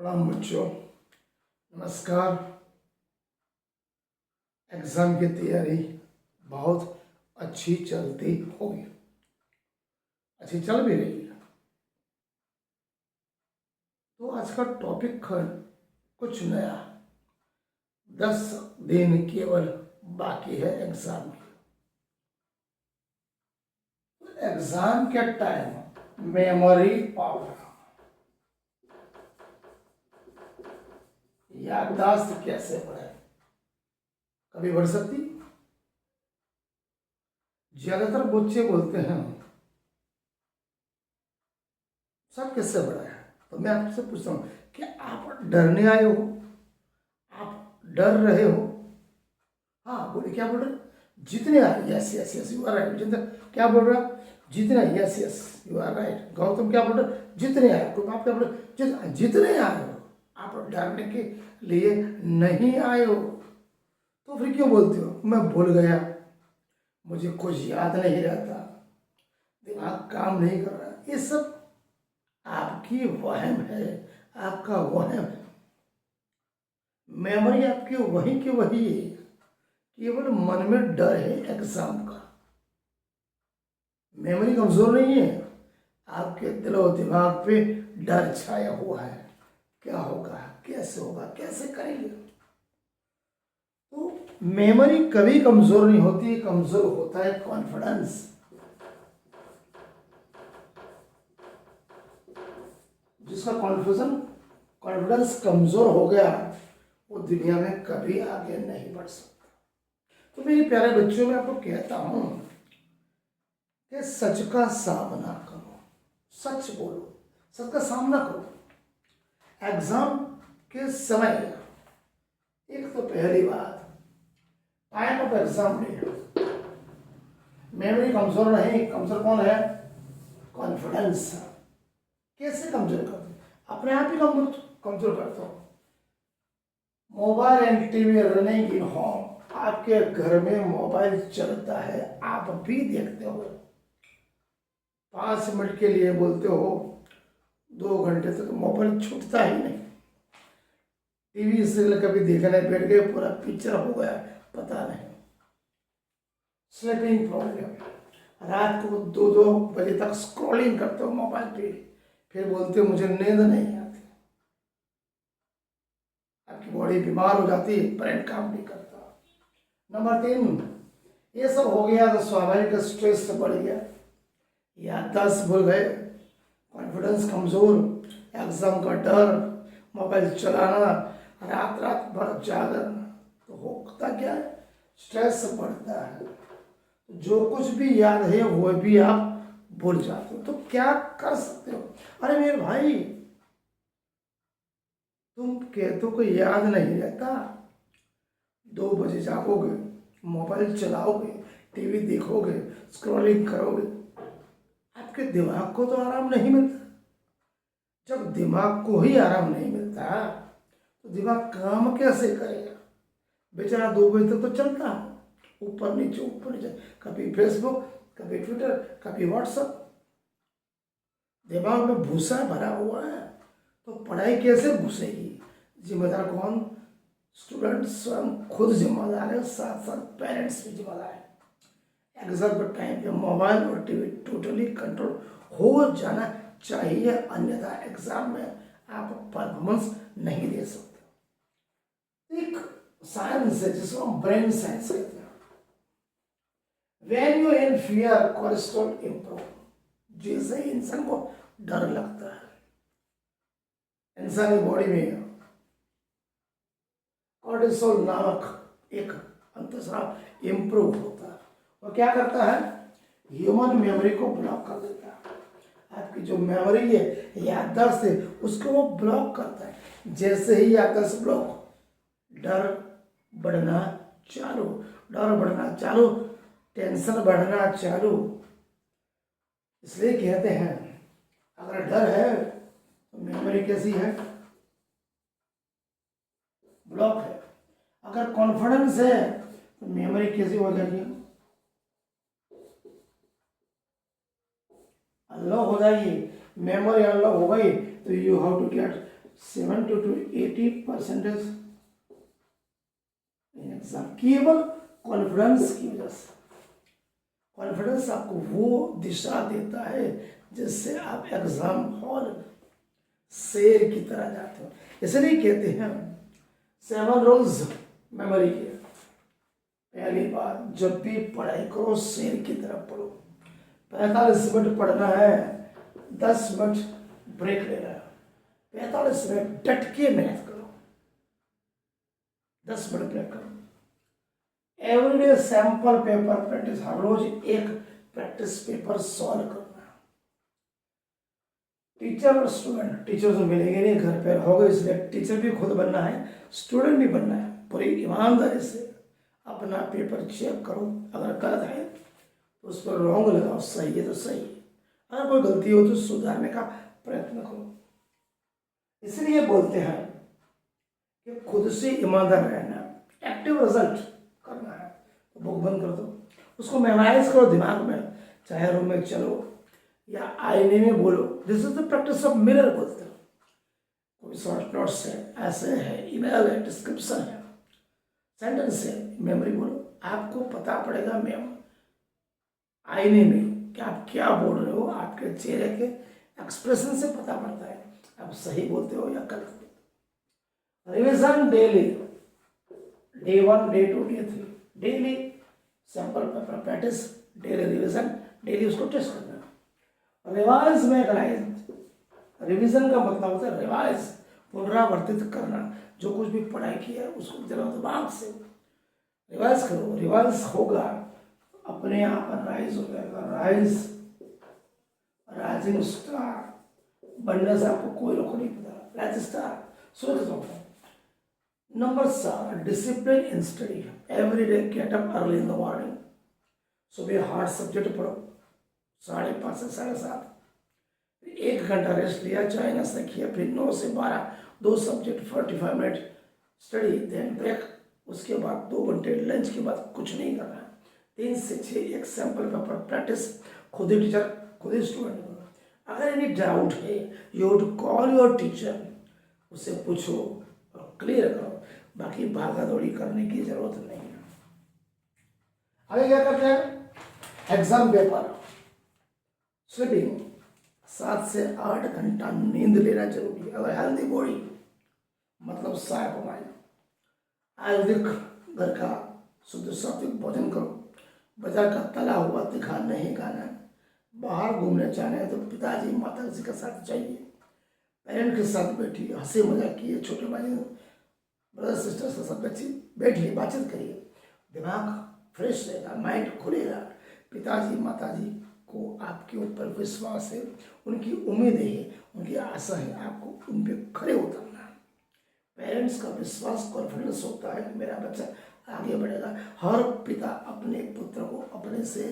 प्रणाम बच्चों, नमस्कार। एग्ज़ाम की तैयारी बहुत अच्छी चलती होगी, अच्छी चल भी रही है। तो आज का टॉपिक कुछ नया, 10 दिन केवल बाकी है एग्ज़ाम की। एग्ज़ाम के टाइम मेमोरी पावर, याददाश्त कैसे बढ़े, कभी बढ़ सकती? ज्यादातर बच्चे बोलते हैं सब किससे बढ़ा है। तो मैं आपसे पूछता हूँ कि आप डरने आए हो, आप डर रहे हो? हाँ बोले, क्या बोल रहे? जितने आए, yes yes yes you are right. जितने, क्या बोल रहा? जितने, yes yes you are right. Gautam क्या बोल रहे? जितने आए। तो आप क्या बोल रहे? जितने आए हो, आप डरने के लिए नहीं आए हो। तो फिर क्यों बोलते हो मैं भूल गया, मुझे कुछ याद नहीं रहता, दिमाग काम नहीं कर रहा? ये सब आपकी वहम है, आपका वहम है। मेमोरी आपकी वही की वही है, केवल मन में डर है एग्जाम का। मेमोरी कमजोर नहीं है, आपके दिलो दिमाग पे डर छाया हुआ है। क्या होगा, कैसे होगा, कैसे करेंगे? तो मेमोरी कभी कमजोर नहीं होती, कमजोर होता है कॉन्फिडेंस। जिसका कॉन्फिडेंस कमजोर हो गया, वो दुनिया में कभी आगे नहीं बढ़ सकता। तो मेरे प्यारे बच्चों, में आपको कहता हूं कि सच का सामना करो, सच बोलो, सच का सामना करो। एग्जाम के समय एक तो पहली बात, time of exam day, memory कमजोर नहीं। कमजोर कौन है? कॉन्फिडेंस। कैसे कमजोर करते? अपने आप ही कमजोर करते हो। Mobile and TV running in home, आपके घर में मोबाइल चलता है, आप भी देखते हो। 5 मिनट के लिए बोलते हो, 2 घंटे तक मोबाइल छूटता ही नहीं। टीवी सीरियल कभी देखने बैठ गए, पूरा पिक्चर हो गया, पता नहीं। स्लीपिंग प्रॉब्लम, रात को 2-2 बजे तक स्क्रॉलिंग करते हो मोबाइल पे, फिर बोलते हो मुझे नींद नहीं आती। आपकी बॉडी बीमार हो जाती है, ब्रेन काम नहीं करता। नंबर 3, ये सब हो गया तो स्वाभाविक स्ट्रेस बढ़ गया, याददाश्त भूल गए, कॉन्फिडेंस कमजोर, एग्जाम का डर, मोबाइल चलाना, रात रात भर जागना, तो होता क्या है? स्ट्रेस बढ़ता है। जो कुछ भी याद है वो भी आप भूल जाते हो। तो क्या कर सकते हो? अरे मेरे भाई, तुम कहते हो को याद नहीं रहता, 2 बजे जागोगे, मोबाइल चलाओगे, टीवी देखोगे, स्क्रॉलिंग करोगे, आपके दिमाग को तो आराम नहीं मिलता। जब दिमाग को ही आराम नहीं मिलता तो दिमाग काम कैसे करेगा? बेचारा 2 बजे तक तो चलता है, ऊपर नीचे, कभी फेसबुक, कभी ट्विटर, कभी व्हाट्सएप। दिमाग में भूसा भरा हुआ है, तो पढ़ाई कैसे घुसेगी? जिम्मेदार कौन? स्टूडेंट स्वयं खुद जिम्मेदार है, साथ साथ पेरेंट्स भी जिम्मेदार है। एग्जाम के टाइम पे मोबाइल और टीवी टोटली कंट्रोल हो जाना चाहिए, अन्यथा एग्जाम में आप परफॉर्मेंस नहीं दे सकते। एक साइंस है जिसको हम ब्रेन साइंस कहते हैं। When you in fear, cholesterol improve. जैसे इंसान को डर लगता है, इंसानी बॉडी में कॉर्टिसोल नामक एक अंतस्राव इंप्रूव होता है। वो क्या करता है? ह्यूमन मेमोरी को ब्लॉक कर देता है। आपकी जो मेमोरी है, याददाश्त है, उसको वो ब्लॉक करता है। जैसे ही याददाश्त ब्लॉक, डर बढ़ना चालू, डर बढ़ना चालू, टेंशन बढ़ना चालू। इसलिए कहते हैं अगर डर है तो मेमोरी कैसी है? ब्लॉक है। अगर कॉन्फिडेंस है तो मेमोरी कैसी हो जाएगी? अनलॉक हो जाएगी। मेमोरी अनलॉक हो गई तो you have to get 70 to 80% in exam, केवल कॉन्फिडेंस की वजह से। कॉन्फिडेंस आपको वो दिशा देता है जिससे आप एग्जाम हॉल शेर की तरह जाते हो। इसलिए कहते हैं 7 रूल्स मेमोरी के। पहली बात, जब भी पढ़ाई करो शेर की तरह पढ़ो। 45 मिनट पढ़ना है, 10 मिनट ब्रेक लेना है। 45 मिनट डट के मेहनत करो, 10 मिनट ब्रेक करो। एवरीडे सैंपल पेपर प्रैक्टिस, हर रोज एक प्रैक्टिस पेपर सॉल्व करना। टीचर और स्टूडेंट, टीचर तो मिलेंगे नहीं, घर पे रहोगे, इसलिए टीचर भी खुद बनना है, स्टूडेंट भी बनना है। पूरी ईमानदारी से अपना पेपर चेक करो, अगर गलत है तो उस पर रॉन्ग लगाओ, सही है तो सही है, अगर कोई गलती हो तो सुधारने का प्रयत्न करो। इसलिए बोलते हैं कि खुद से ईमानदार रहना, एक्टिव रिजल्ट करना है। तो बुक बंद कर दो, उसको मेमोराइज करो दिमाग में, चाहे रूम में चलो या आईने में बोलो। This is the practice of mirror बोलते हो। कोई शॉर्ट नोट्स है, ऐसे है, ईमेल है, डिस्क्रिप्शन है, सेंटेंस है, मेमोरी बोलो। आपको पता पड़ेगा मैम आईने में कि आप क्या बोल रहे हो, आपके चेहरे के एक्सप्रेशन से पता पड़ता है आप सही बोलते हो या गलत बोलते हो। Revision daily, day 1, day 2, day 3, daily sample paper practice, daily revision, daily उसको टेस्ट करना। रिवाइज में कराइज, रिविजन का मतलब होता है रिवाइज, पुनरावर्तित करना। जो कुछ भी पढ़ाई किया है उसको जरा दिमाग से रिवाइज करो। रिवाइज होगा अपने आप राइज हो जाएगा। राइज, राइजिंग स्टार बनने से आपको कोई रोक नहीं पता। राइजिंग स्टार सुरक्षित होगा। Number 7, discipline in study. Every day get up early in the morning. सुबह हार्ड सब्जेक्ट पढ़ो 5:30 से 7:30, 1 घंटा रेस्ट लिया, चाय नाश्ता किया, फिर 9 से 12 2 subject 45 minute study, then break. उसके बाद 2 घंटे लंच के बाद कुछ नहीं करना। 3 से 6 एक सैंपल पेपर प्रैक्टिस, खुद ही टीचर खुद ही स्टूडेंट। अगर एनी डाउट है you have to call your teacher, उससे पूछो और क्लियर करो। बाकी भागा दौड़ी करने की जरूरत नहीं है। आगे क्या करते हैं, एग्जाम पेपर। स्लीपिंग, 7 से 8 घंटा नींद लेना जरूरी है। अगर हेल्दी बॉडी मतलब शार्प माइंड। आयुर्वेदिक घर का शुद्ध सात्विक भोजन करो। बाजार का तला हुआ तीखा नहीं खाना। बाहर घूमने जाना है तो पिताजी माता जी के साथ जाइए, पेरेंट के साथ बैठिए, हंसी मजाक किए, छोटे भाई ब्रदर सिस्टर्स के साथ बैठिए, बातचीत करिए। दिमाग फ्रेश रहेगा, माइंड खुलेगा। पिताजी माताजी को आपके ऊपर विश्वास है, उनकी उम्मीदें हैं, उनकी आशा है, आपको उन पर खड़े उतरना है। पेरेंट्स का विश्वास, कॉन्फिडेंस होता है कि मेरा बच्चा आगे बढ़ेगा। हर पिता अपने पुत्र को अपने से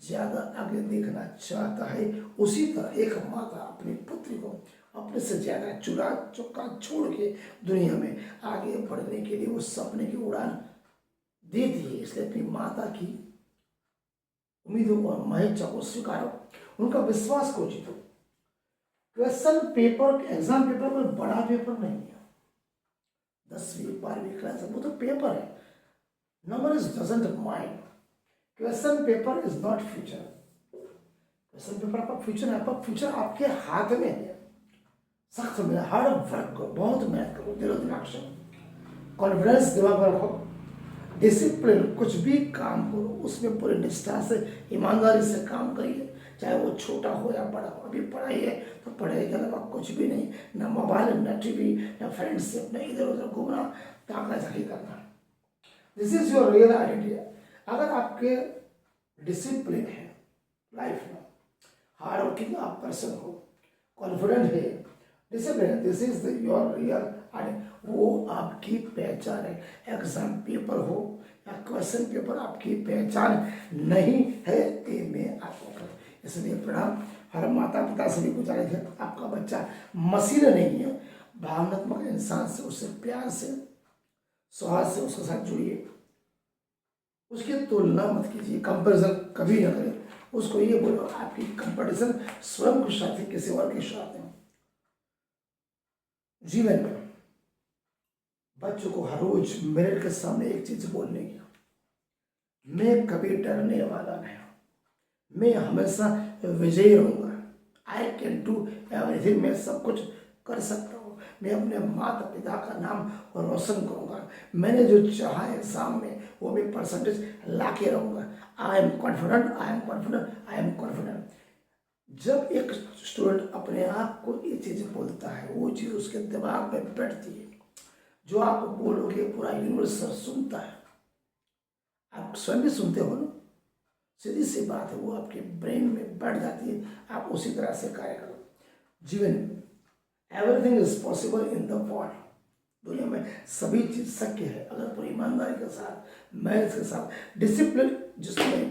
ज़्यादा आगे देखना चाहता है। उसी तरह एक माता अपनी पुत्री को अपने से ज़्यादा चूल्हा चौका छोड़ के दुनिया में आगे बढ़ने के लिए उस सपने की उड़ान देती है। इसलिए अपनी माता की उम्मीदों और महत्व को स्वीकारो, उनका विश्वास को जीतो। क्वेश्चन पेपर, एग्जाम पेपर कोई बड़ा पेपर नहीं है। 10वीं 12वीं क्लास वो तो पेपर है। Number is doesn't mind. Question paper is not future. Question paper आपका फ्यूचर है, आपका फ्यूचर आपके हाथ में है। सख्त में हार्ड वर्क करो, बहुत मेहनत करो, दिलो दिमाग से, कॉन्फिडेंस दिमाग में रखो। डिसिप्लिन, कुछ भी काम करो उसमें पूरी निष्ठा से ईमानदारी से काम करिए, चाहे वो छोटा हो या बड़ा हो। अभी पढ़ाई है तो पढ़ाई के अलावा कुछ भी नहीं, ना मोबाइल, ना टीवी, ना फ्रेंडशिप, ना इधर उधर घूमना, ताका झाकी करना। This is your real identity. अगर आपके डिसिप्लिन है लाइफ में, हार्ड वर्किंग आप पर्सन हो, कॉन्फिडेंट है, discipline, this is your real identity, वो आपकी पहचान है। एग्जाम पेपर हो या क्वेश्चन पेपर आपकी पहचान नहीं है, ये मैं आपको कहता हूं। इसलिए प्रणाम। हर माता पिता से भी गुजारिश है, आपका बच्चा मशीन नहीं है, भावनात्मक इंसान से, उससे प्यार से, सौहार्द से उसके साथ जुड़िए। उसकी तुलना मत कीजिए, कंपैरिजन कभी ना करें। उसको ये बोलो आपकी कंपटीशन स्वयं के साथ है, किसी और के साथ है। जीवन में बच्चों को हर रोज मिरर के सामने एक चीज बोलने की, मैं कभी डरने वाला नहीं हूं, मैं हमेशा विजयी रहूंगा। आई कैन डू एवरीथिंग, मैं सब कुछ कर सकता हूँ, मैं अपने माता पिता का नाम रोशन करूंगा, मैंने जो चाहा एग्जाम में वो मैं परसेंटेज ला के रहूंगा। I am confident, I am confident, I am confident. जब एक स्टूडेंट अपने आप को ये चीज़ बोलता है, वो चीज़ उसके दिमाग में बैठती है। जो आप बोलोगे पूरा यूनिवर्स सुनता है, आप स्वयं भी सुनते हो ना, सीधी सी बात है, वो आपके ब्रेन में बैठ जाती है, आप उसी तरह से कार्य करो। जीवन everything is possible in the world, दुनिया में सभी चीज शक्य है अगर पूरी ईमानदारी के साथ, मेहनत के साथ, डिसिप्लिन जिसने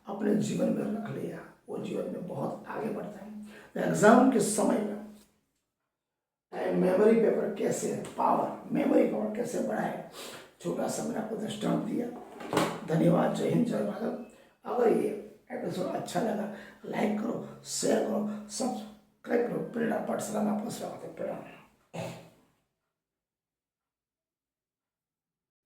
अपने जीवन में रख लिया, वो जीवन में बहुत आगे बढ़ता है। एग्जाम के समय में मेमोरी पेपर कैसे पावर, मेमोरी पावर कैसे बढ़ाए, छोटा सा मैंने आपको दृष्टांत दिया। धन्यवाद, जय हिंद, जय भारत। अगर ये एपिसोड अच्छा लगा, लाइक करो, शेयर करो, सब्सक्राइब करो। प्रेरणा पाठशाला में आपका स्वागत है। प्रेरणा।